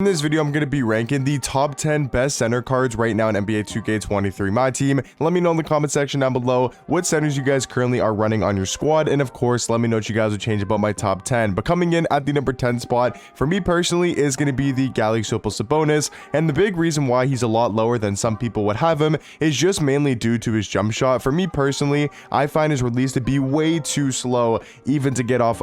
In this video, I'm going to be ranking the top 10 best center cards right now in NBA 2K23 Myteam. Let me know in the comment section down below what centers you guys currently are running on your squad, and of course, let me know what you guys would change about my top 10. But coming in at the number 10 spot, for me personally, is going to be the Galaxy Sabonis, and the big reason why he's a lot lower than some people would have him is just mainly due to his jump shot. For me personally, I find his release to be way too slow, even to get off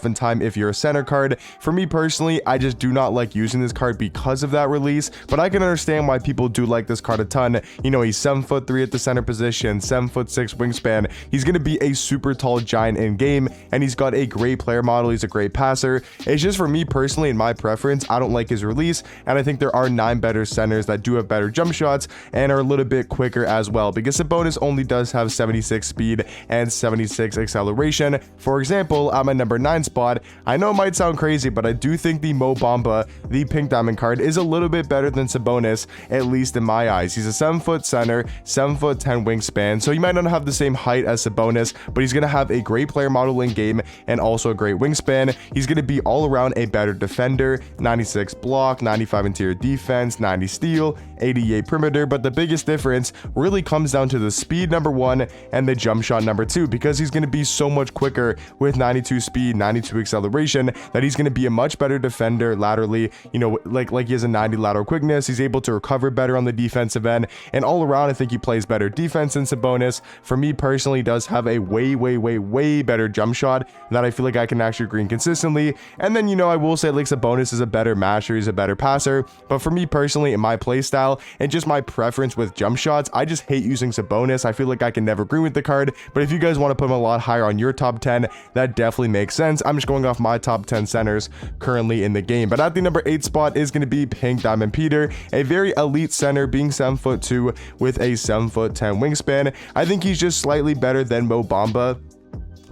in time if you're a center card. For me personally, I just do not like using this card because of that release, but I can understand why people do like this card a ton. You know, he's 7'3" at the center position, 7'6" wingspan. He's going to be a super tall giant in game, and he's got a great player model. He's a great passer. It's just, for me personally, in my preference, I don't like his release, and I think there are 9 better centers that do have better jump shots and are a little bit quicker as well, because Sabonis only does have 76 speed and 76 acceleration. For example, at my number 9 spot, I know it might sound crazy, but I do think the Mo Bamba, the pink diamond card, is a little bit better than Sabonis, at least in my eyes. He's a 7-foot center, 7'10" wingspan, so he might not have the same height as Sabonis, but he's going to have a great player model in game and also a great wingspan. He's going to be all around a better defender, 96 block, 95 interior defense, 90 steal, 88 perimeter, but the biggest difference really comes down to the speed, number 1, and the jump shot, number 2, because he's going to be so much quicker with 92 speed, 92 acceleration, that he's going to be a much better defender laterally. You know, like he has a 90 lateral quickness. He's able to recover better on the defensive end, and all around, I think he plays better defense than Sabonis. For me personally, he does have a way better jump shot that I feel like I can actually green consistently. And then, you know, I will say, like, Sabonis is a better masher, he's a better passer, but for me personally, in my play style and just my preference with jump shots, I just hate using Sabonis. I feel like I can never green with the card, but if you guys want to put him a lot higher on your top 10, that definitely makes sense. I'm just going off my top 10 centers currently in the game. But at the number 8 spot is going to be Pink Diamond Peter, a very elite center, being 7'2" with a 7'10" wingspan. I think he's just slightly better than Mo Bamba,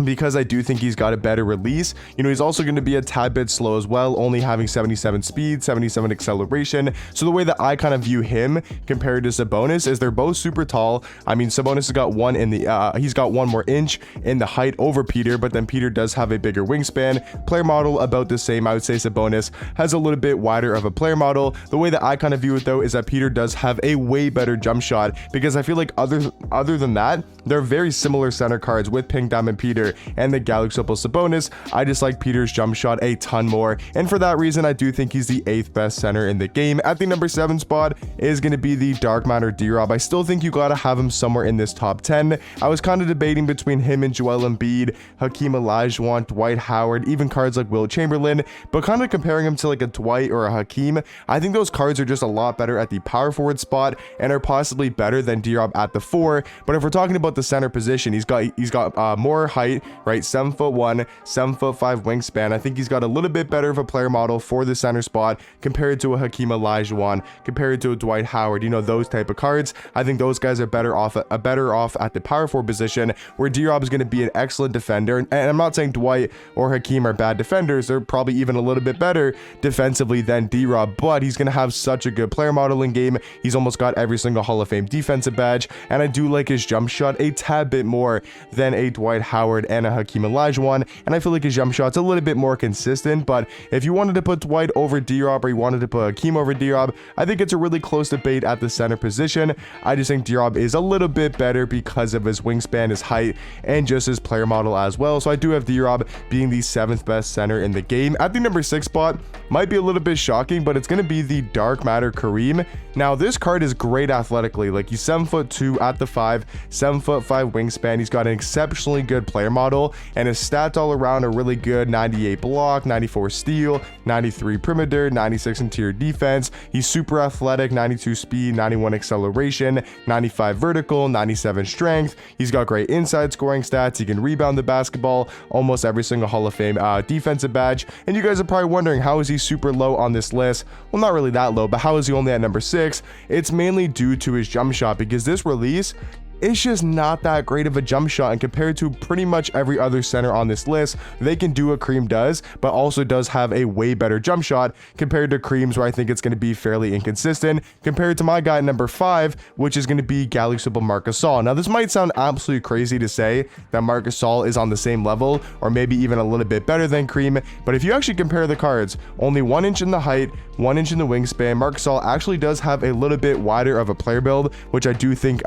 because I do think he's got a better release. You know, he's also going to be a tad bit slow as well, only having 77 speed, 77 acceleration. So the way that I kind of view him compared to Sabonis is they're both super tall. I mean, Sabonis has got he's got 1 more inch in the height over Peter, but then Peter does have a bigger wingspan. Player model about the same. I would say Sabonis has a little bit wider of a player model. The way that I kind of view it though is that Peter does have a way better jump shot, because I feel like other than that, they're very similar center cards with Pink Diamond Peter and the Galaxy Sabonis. I just like Peter's jump shot a ton more, and for that reason, I do think he's the 8th best center in the game. At the number 7 spot is going to be the Dark Matter D-Rob. I still think you gotta have him somewhere in this top 10. I was kind of debating between him and Joel Embiid, Hakeem Olajuwon, Dwight Howard, even cards like Will Chamberlain, but kind of comparing him to like a Dwight or a Hakeem, I think those cards are just a lot better at the power forward spot and are possibly better than D-Rob at the 4. But if we're talking about the center position, he's got more height, right? 7'1", 7'5" wingspan. I think he's got a little bit better of a player model for the center spot compared to a Hakeem Olajuwon, compared to a Dwight Howard. You know, those type of cards. I think those guys are better off at the power forward position, where D-Rob is going to be an excellent defender. And I'm not saying Dwight or Hakeem are bad defenders. They're probably even a little bit better defensively than D-Rob, but he's going to have such a good player model in game. He's almost got every single Hall of Fame defensive badge, and I do like his jump shot a tad bit more than a Dwight Howard and a Hakeem Olajuwon, and I feel like his jump shot's a little bit more consistent. But if you wanted to put Dwight over D-Rob, or you wanted to put Hakeem over D-Rob, I think it's a really close debate at the center position. I just think D-Rob is a little bit better because of his wingspan, his height, and just his player model as well. So I do have D-Rob being the 7th best center in the game. At the number 6 spot, might be a little bit shocking, but it's going to be the Dark Matter Kareem. Now, this card is great athletically. Like, he's 7'2" at the 5, 7'5" wingspan. He's got an exceptionally good player model, and his stats all around are really good. 98 block, 94 steal, 93 perimeter, 96 interior defense. He's super athletic, 92 speed, 91 acceleration, 95 vertical, 97 strength. He's got great inside scoring stats. He can rebound the basketball, almost every single Hall of Fame defensive badge. And you guys are probably wondering, how is he super low on this list? Well, not really that low, but how is he only at number 6? It's mainly due to his jump shot, because this release it's just not that great of a jump shot, and compared to pretty much every other center on this list, they can do what Cream does, but also does have a way better jump shot compared to Cream's, where I think it's going to be fairly inconsistent compared to my guy at number 5, which is going to be Galaxy Opal Marc Gasol. Now this might sound absolutely crazy to say that Marc Gasol is on the same level or maybe even a little bit better than Cream, but if you actually compare the cards, only 1 inch in the height, 1 inch in the wingspan, Marc Gasol actually does have a little bit wider of a player build, which I do think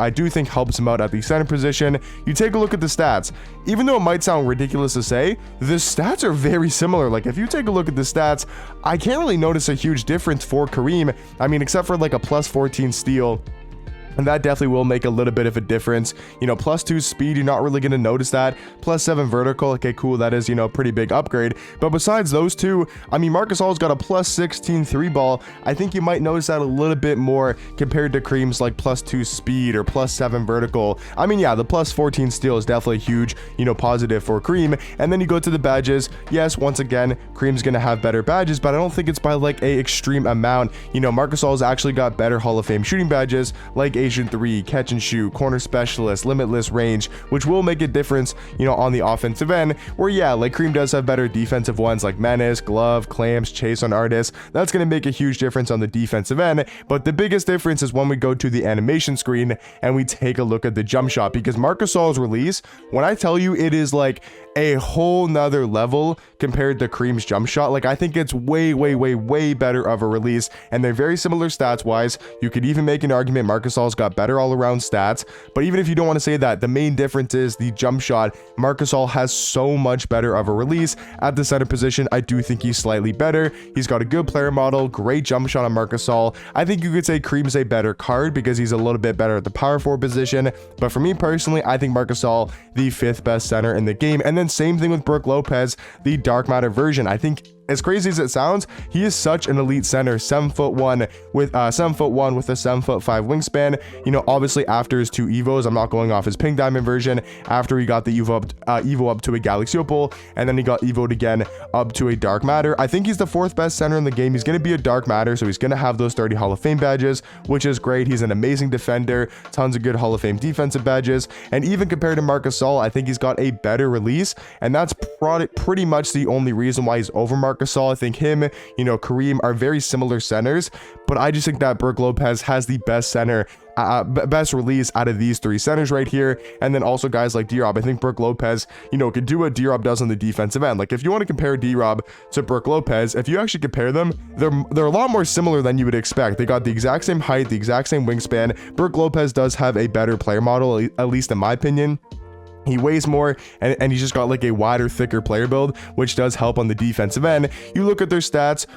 helps him out at the center position. You take a look at the stats. Even though it might sound ridiculous to say, the stats are very similar. Like if you take a look at the stats, I can't really notice a huge difference for Kareem. I mean, except for like a plus 14 steal. And that definitely will make a little bit of a difference. You know, plus 2 speed, you're not really going to notice that. Plus 7 vertical, okay, cool, that is, you know, a pretty big upgrade. But besides those two, I mean, Marc Gasol's got a plus 16 3-ball. I think you might notice that a little bit more compared to Kareem's like plus 2 speed or plus 7 vertical. I mean, yeah, the plus 14 steal is definitely huge, you know, positive for Kareem. And then you go to the badges. Yes, once again, Kareem's going to have better badges, but I don't think it's by like a extreme amount. You know, Marc Gasol's actually got better Hall of Fame shooting badges like Asian 3, catch and shoot, corner specialist, limitless range, which will make a difference, you know, on the offensive end, where yeah, like Kareem does have better defensive ones like menace, glove, clamps, chase on artist. That's going to make a huge difference on the defensive end, but the biggest difference is when we go to the animation screen and we take a look at the jump shot, because Marc Gasol's release, when I tell you it is like a whole nother level compared to Kareem's jump shot, like I think it's way better of a release, and they're very similar stats wise. You could even make an argument Marc Gasol's got better all around stats, but even if you don't want to say that, the main difference is the jump shot. Marc Gasol has so much better of a release at the center position. I do think he's slightly better. He's got a good player model, great jump shot on Marc Gasol. I think you could say Kareem's a better card because he's a little bit better at the power forward position, but for me personally, I think Marc Gasol the 5th best center in the game. And then same thing with Brook Lopez, the dark matter version. I think, as crazy as it sounds, he is such an elite center, 7'1" with 7'1" with a 7'5" wingspan. You know, obviously after his 2 evos, I'm not going off his pink diamond version. After he got the evo up to a Galaxy Opal, and then he got evoed again up to a dark matter. I think he's the 4th best center in the game. He's going to be a dark matter, so he's going to have those 30 Hall of Fame badges, which is great. He's an amazing defender, tons of good Hall of Fame defensive badges, and even compared to Marc Gasol, I think he's got a better release, and that's pretty much the only reason why he's over Marc Gasol. I think him, you know, Kareem are very similar centers, but I just think that Brook Lopez has the best center, best release out of these 3 centers right here. And then also guys like D-Rob, I think Brook Lopez, you know, could do what D-Rob does on the defensive end. Like if you want to compare D-Rob to Brook Lopez, if you actually compare them, they're a lot more similar than you would expect. They got the exact same height, the exact same wingspan. Brook Lopez does have a better player model, at least in my opinion. He weighs more, and he's just got like a wider, thicker player build, which does help on the defensive end. You look at their stats.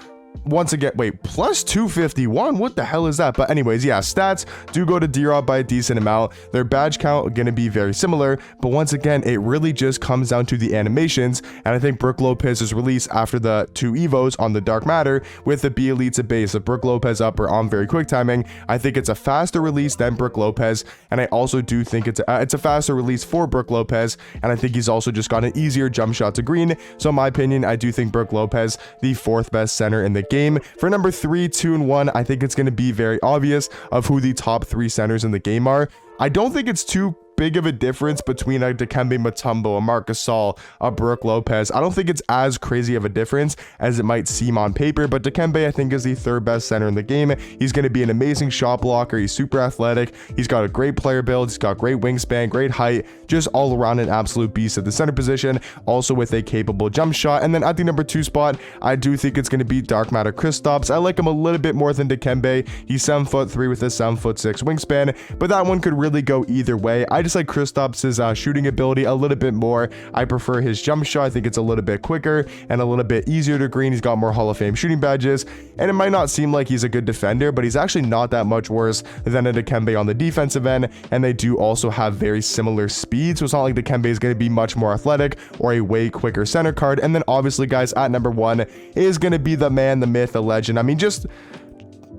Once again, wait, plus 251, what the hell is that? But anyways, yeah, stats do go to D-Rob by a decent amount. Their badge count going to be very similar, but once again, it really just comes down to the animations. And I think Brook Lopez's release after the 2 evos on the dark matter with the B elite to base of Brook Lopez upper on very quick timing, I think it's a faster release than Brook Lopez, and I also do think it's a faster release for Brook Lopez, and I think he's also just got an easier jump shot to green. So in my opinion, I do think Brook Lopez the 4th best center in the game. For number 3, 2, and 1, I think it's going to be very obvious of who the top 3 centers in the game are. I don't think it's too big of a difference between a Dikembe Mutombo, a Marc Gasol, a Brook Lopez. I don't think it's as crazy of a difference as it might seem on paper, but Dikembe I think is the 3rd best center in the game. He's going to be an amazing shot blocker. He's super athletic. He's got a great player build. He's got great wingspan, great height, just all around an absolute beast at the center position, also with a capable jump shot. And then at the number 2 spot, I do think it's going to be Dark Matter Kristaps. I like him a little bit more than Dikembe. He's 7'3" with a 7'6" wingspan, but that one could really go either way. I just like Kristaps' shooting ability a little bit more. I prefer his jump shot. I think it's a little bit quicker and a little bit easier to green. He's got more Hall of Fame shooting badges, and it might not seem like he's a good defender, but he's actually not that much worse than a Dikembe on the defensive end, and they do also have very similar speed, so it's not like Dikembe is going to be much more athletic or a way quicker center card. And then obviously guys, at number 1 is going to be the man, the myth, the legend. I mean, just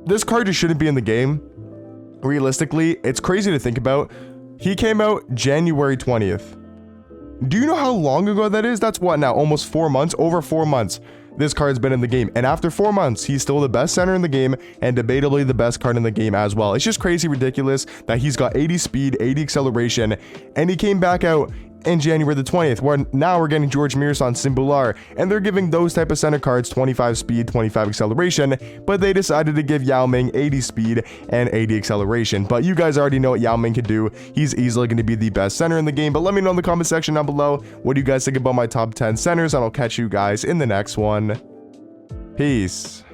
this card just shouldn't be in the game. Realistically, it's crazy to think about. He came out January 20th. Do you know how long ago that is? That's what now, almost 4 months, over 4 months. this card's been in the game. And after 4 months, he's still the best center in the game and debatably the best card in the game as well. It's just crazy ridiculous that he's got 80 speed, 80 acceleration, and he came back out in January the 20th, where now we're getting George Mearson, Simbular, and they're giving those type of center cards 25 speed, 25 acceleration, but they decided to give Yao Ming 80 speed and 80 acceleration. But you guys already know what Yao Ming can do. He's easily going to be the best center in the game, but let me know in the comment section down below what do you guys think about my top 10 centers, and I'll catch you guys in the next one. Peace.